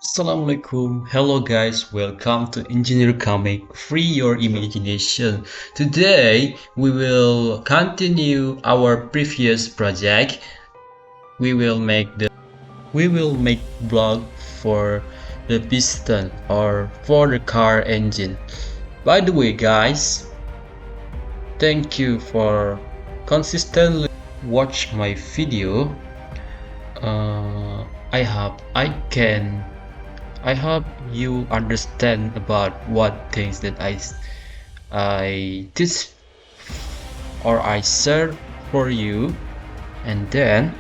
Assalamualaikum. Hello guys, welcome to EngineerComic. Free your imagination. Today we will continue our previous project. We will make blog for the piston or for the car engine. By the way guys, thank you for consistently watch my video. I hope I hope you understand about what things that I teach or I share for you, and then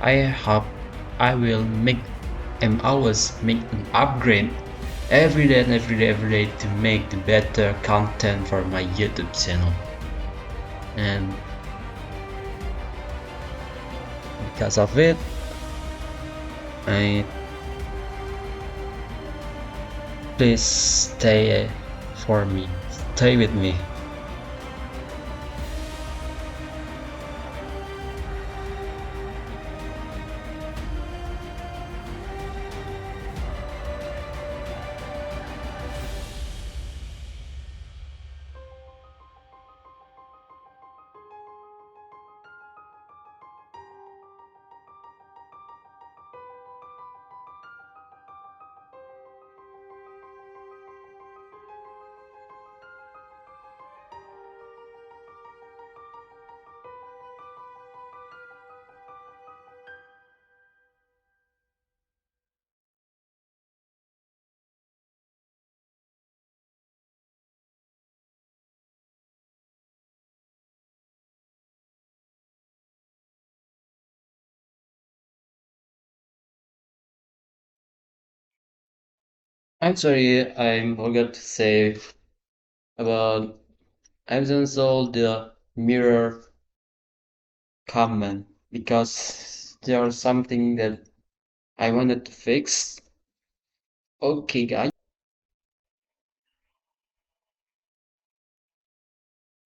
I hope I will make and always make an upgrade every day and every day to make the better content for my YouTube channel. And because of it, I please stay for me. Stay with me. I'm sorry, I forgot to say about I've installed the mirror comment because there's something that I wanted to fix. Okay, guys.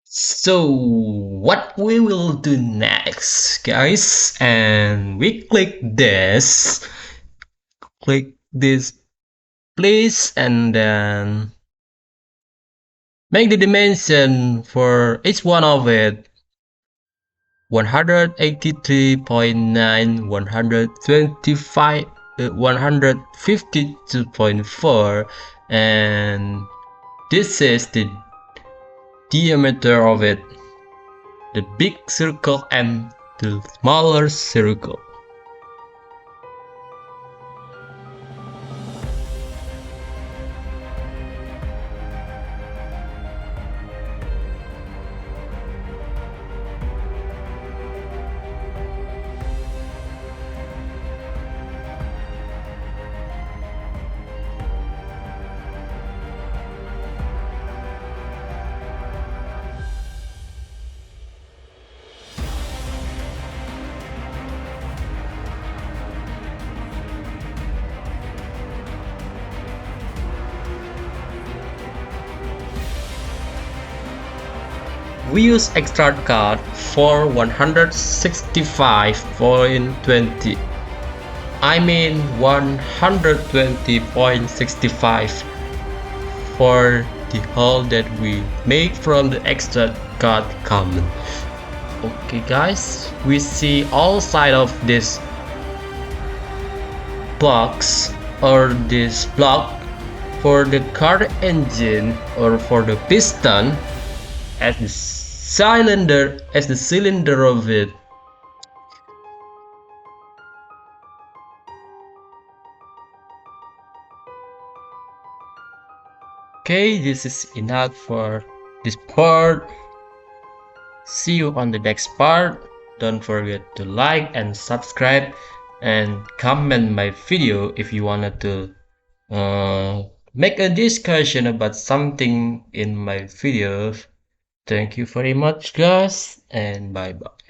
So what we will do next, guys, and we click this place, and then make the dimension for each one of it 183.9, 125, 152.4, and this is the diameter of it, the big circle and the smaller circle. We use extract card for 165.20. I mean 120.65 for the hole that we make from the extract card common. Okay guys, we see all side of this box or this block for the car engine or for the piston as the cylinder of it. Okay, this is enough for this part. See you on the next part. Don't forget to like and subscribe and comment my video if you wanted to make a discussion about something in my videos. Thank you very much guys, and bye bye.